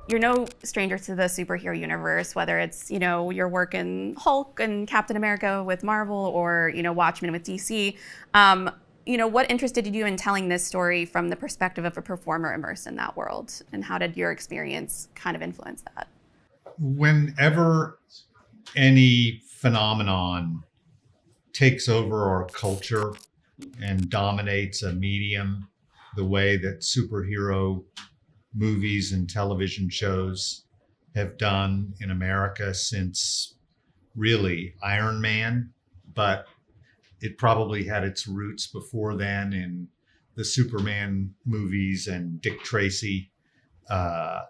you're no stranger to the superhero universe, whether it's, your work in Hulk and Captain America with Marvel or, Watchmen with DC. What interested you in telling this story from the perspective of a performer immersed in that world? And how did your experience kind of influence that? Whenever any phenomenon takes over our culture and dominates a medium the way that superhero movies and television shows have done in America since really Iron Man, but it probably had its roots before then in the Superman movies and Dick Tracy, uh,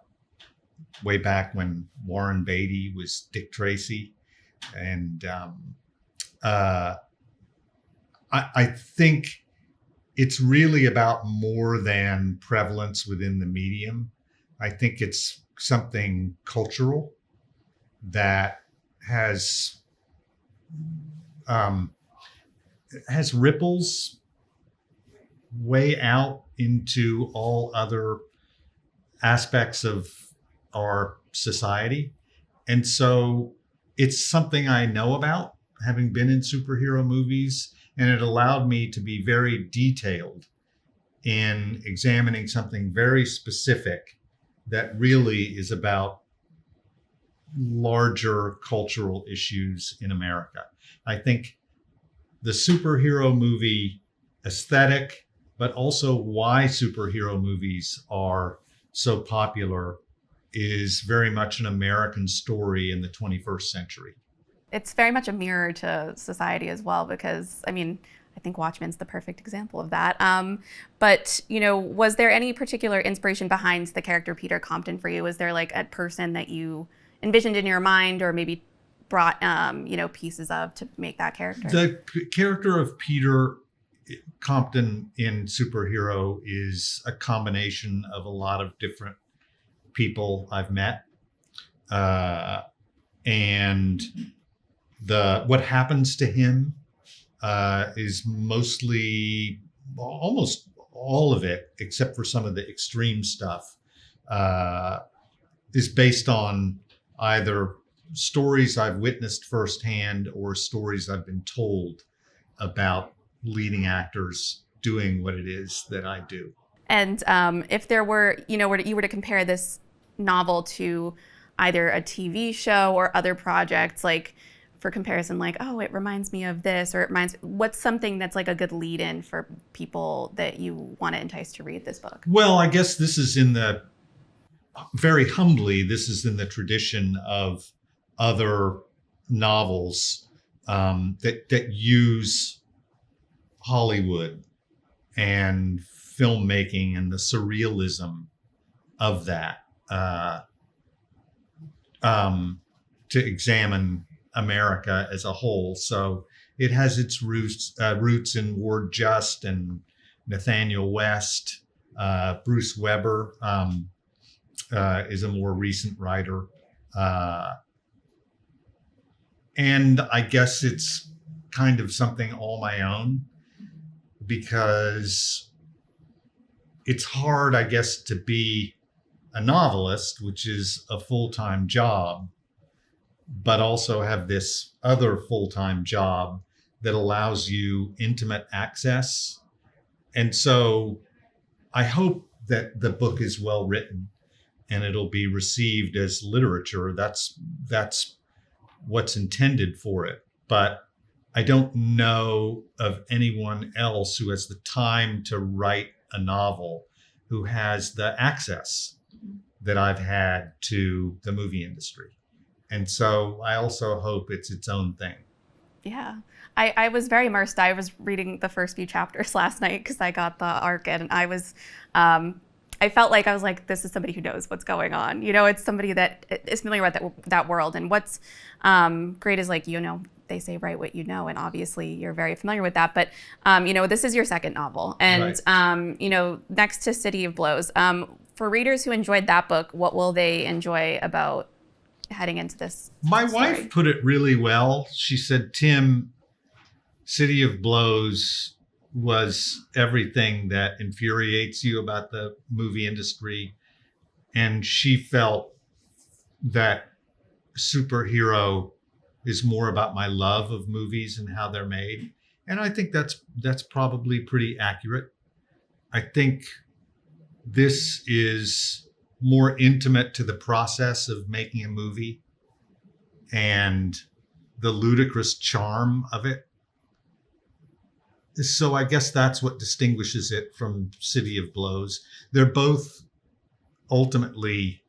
way back when Warren Beatty was Dick Tracy. And uh, I think it's really about more than prevalence within the medium. I think it's something cultural that has um, has ripples way out into all other aspects of our society. And so it's something I know about, having been in superhero movies, and it allowed me to be very detailed in examining something very specific that really is about larger cultural issues in America. I think the superhero movie aesthetic, but also why superhero movies are so popular, is very much an American story in the 21st century. It's very much a mirror to society as well, because I think Watchmen's the perfect example of that. But was there any particular inspiration behind the character Peter Compton for you? Was there like a person that you envisioned in your mind, or maybe brought pieces of to make that character? The character of Peter Compton in superhero is a combination of a lot of different people I've met, and the what happens to him is mostly, almost all of it, except for some of the extreme stuff, is based on either stories I've witnessed firsthand or stories I've been told about leading actors doing what it is that I do. And if there were, you were to compare this novel to either a TV show or other projects, like for comparison, like, oh, it reminds me of this, or what's something that's like a good lead in for people that you want to entice to read this book? Well, I guess this is very humbly, this is in the tradition of other novels that use Hollywood and filmmaking and the surrealism of that to examine America as a whole. So it has its roots in Ward Just and Nathaniel West. Bruce Weber is a more recent writer. And I guess it's kind of something all my own, because it's hard, I guess, to be a novelist, which is a full-time job, but also have this other full-time job that allows you intimate access. And so I hope that the book is well written and it'll be received as literature. That's what's intended for it. But I don't know of anyone else who has the time to write a novel who has the access that I've had to the movie industry. And so I also hope it's its own thing. Yeah. I was very immersed. I was reading the first few chapters last night because I got the arc, and I felt like I was like, this is somebody who knows what's going on. It's somebody that is familiar with that world. And what's great is, like, they say write what you know, and obviously you're very familiar with that. But this is your second novel, and Right. Next to City of Blows. For readers who enjoyed that book, what will they enjoy about heading into this My story? wife put it really well. She said, Tim, City of Blows was everything that infuriates you about the movie industry and she felt that superhero is more about my love of movies and how they're made. And I think that's probably pretty accurate. I think this is more intimate to the process of making a movie and the ludicrous charm of it. So I guess that's what distinguishes it from City of Blows. They're both ultimately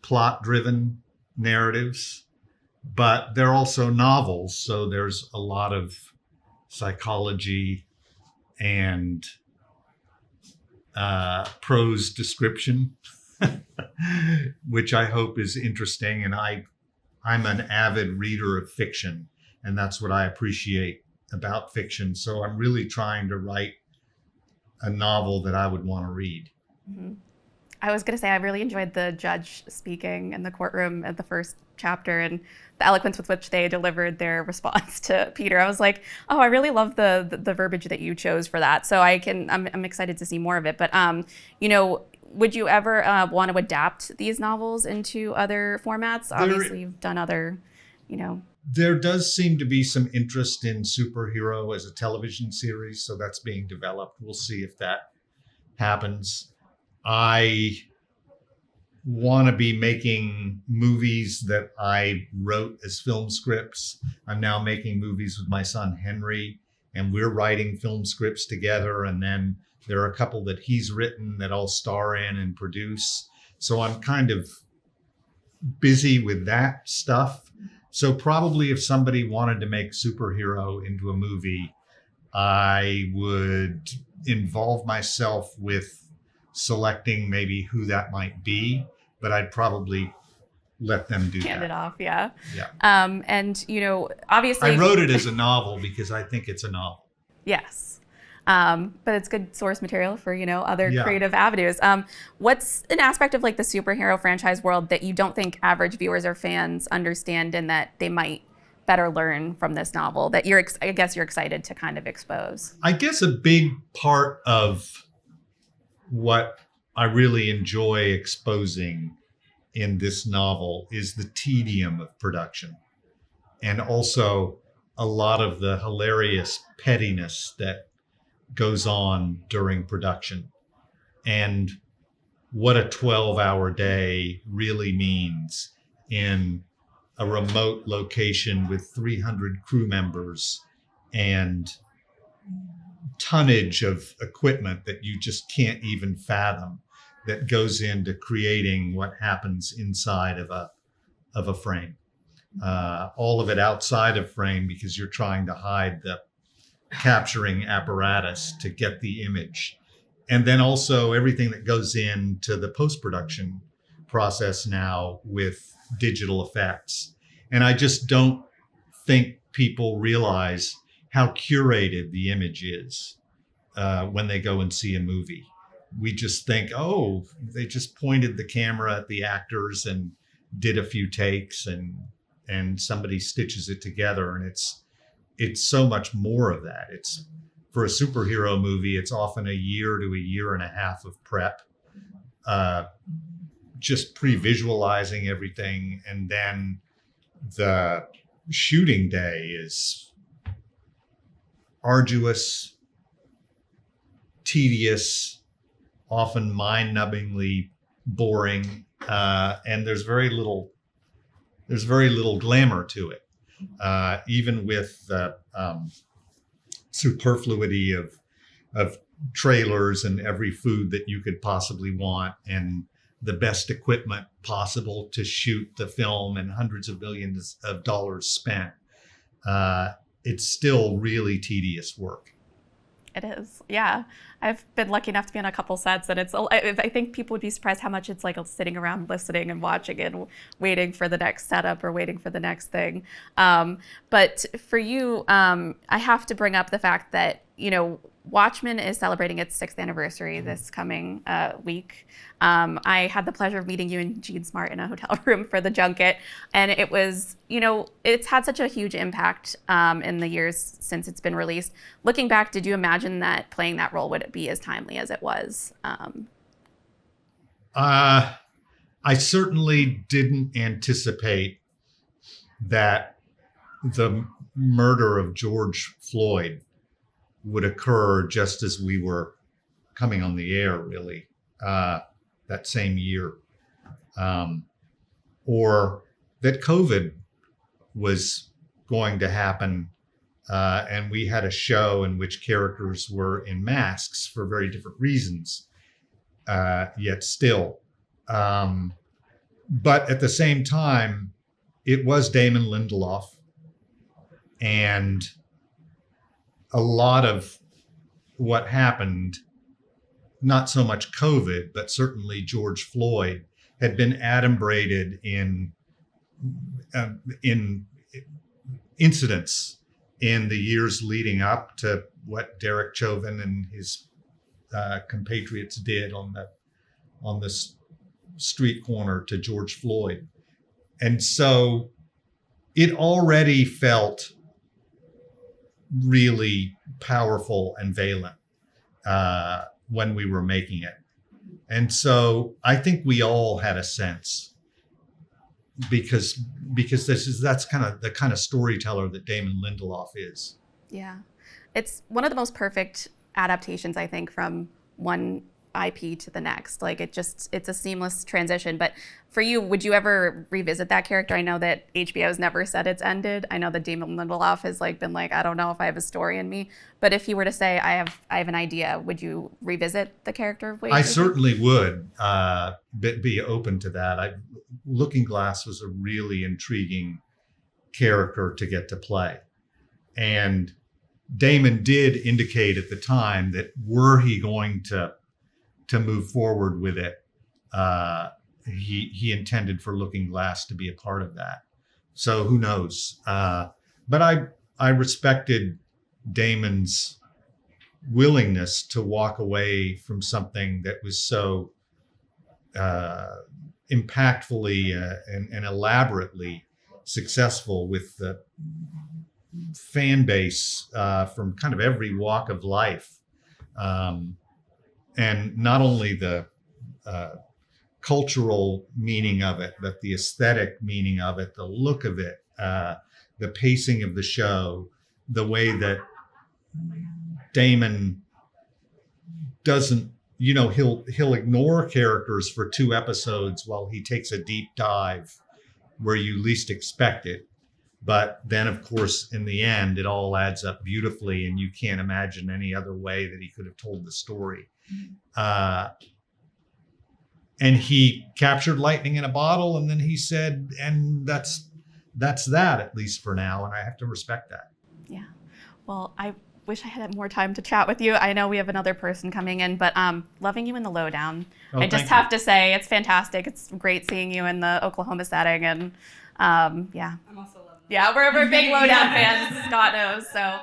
plot-driven narratives, but they're also novels. So there's a lot of psychology and prose description, which I hope is interesting. And I'm an avid reader of fiction, and that's what I appreciate about fiction. So I'm really trying to write a novel that I would want to read. Mm-hmm. I was going to say, I really enjoyed the judge speaking in the courtroom at the first chapter and the eloquence with which they delivered their response to Peter. I was like, oh, I really love the verbiage that you chose for that. So I'm excited to see more of it. But, would you ever want to adapt these novels into other formats? Obviously, you've done other, There does seem to be some interest in superhero as a television series, so that's being developed. We'll see if that happens. I want to be making movies that I wrote as film scripts. I'm now making movies with my son Henry, and we're writing film scripts together. And then there are a couple that he's written that I'll star in and produce. So I'm kind of busy with that stuff. So probably if somebody wanted to make superhero into a movie, I would involve myself with selecting maybe who that might be, but I'd probably let them do hand that. it off. Yeah. Yeah. And, obviously I wrote it as a novel because I think it's a novel. Yes. But it's good source material for, other creative avenues. What's an aspect of like the superhero franchise world that you don't think average viewers or fans understand and that they might better learn from this novel that I guess you're excited to kind of expose? I guess a big part of what I really enjoy exposing in this novel is the tedium of production, and also a lot of the hilarious pettiness that goes on during production, and what a 12-hour day really means in a remote location with 300 crew members and tonnage of equipment that you just can't even fathom that goes into creating what happens inside of a frame. All of it outside of frame because you're trying to hide the capturing apparatus to get the image. And then also everything that goes into the post-production process now with digital effects. And I just don't think people realize how curated the image is when they go and see a movie. We just think, oh, they just pointed the camera at the actors and did a few takes and somebody stitches it together. And it's so much more of that. It's for a superhero movie, it's often a year to a year and a half of prep, just pre-visualizing everything. And then the shooting day is arduous, tedious, often mind-numbingly boring, and there's very little glamour to it. Even with the superfluity of trailers and every food that you could possibly want and the best equipment possible to shoot the film and hundreds of millions of dollars spent, it's still really tedious work. It is, yeah. I've been lucky enough to be on a couple sets, and I think people would be surprised how much it's like sitting around listening and watching and waiting for the next setup or waiting for the next thing. But for you, I have to bring up the fact that, Watchmen is celebrating its 6th anniversary this coming week. I had the pleasure of meeting you and Gene Smart in a hotel room for the junket. And it was, it's had such a huge impact in the years since it's been released. Looking back, did you imagine that playing that role would it be as timely as it was? I certainly didn't anticipate that the murder of George Floyd would occur just as we were coming on the air, really, that same year. Or that COVID was going to happen. And we had a show in which characters were in masks for very different reasons, yet still. But at the same time, it was Damon Lindelof. And a lot of what happened, not so much COVID, but certainly George Floyd, had been adumbrated in incidents in the years leading up to what Derek Chauvin and his compatriots did on the street corner to George Floyd. And so it already felt really powerful and valent when we were making it. And so I think we all had a sense, because that's kind of the kind of storyteller that Damon Lindelof is. Yeah. It's one of the most perfect adaptations, I think, from one IP to the next. Like it's a seamless transition. But for you, would you ever revisit that character? I know that HBO's never said it's ended. I know that Damon Lindelof has been like, I don't know if I have a story in me. But if you were to say, I have an idea, would you revisit the character of Wade? I certainly would be open to that. Looking Glass was a really intriguing character to get to play. And Damon did indicate at the time that were he going to move forward with it, he intended for Looking Glass to be a part of that. So who knows? But I respected Damon's willingness to walk away from something that was so impactfully and elaborately successful, with the fan base from kind of every walk of life. And not only the cultural meaning of it, but the aesthetic meaning of it, the look of it, the pacing of the show, the way that Damon doesn't, he'll ignore characters for 2 episodes while he takes a deep dive where you least expect it. But then, of course, in the end, it all adds up beautifully, and you can't imagine any other way that he could have told the story. And he captured lightning in a bottle, and then he said, and that's that, at least for now, and I have to respect that. Yeah. Well, I wish I had more time to chat with you. I know we have another person coming in, but loving you in the Lowdown. Oh, I just have to say, it's fantastic. It's great seeing you in the Oklahoma setting, and yeah. I'm also loving it. Yeah, we're big Lowdown fans, Scott knows. So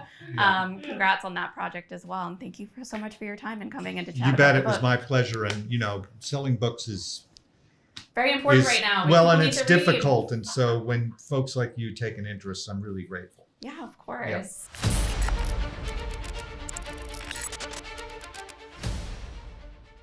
congrats on that project as well. And thank you so much for your time and coming in to chat. You bet. About It was my pleasure. And, selling books is very important right now. Well, and it's difficult. And so when folks like you take an interest, I'm really grateful. Yeah, of course. Yeah.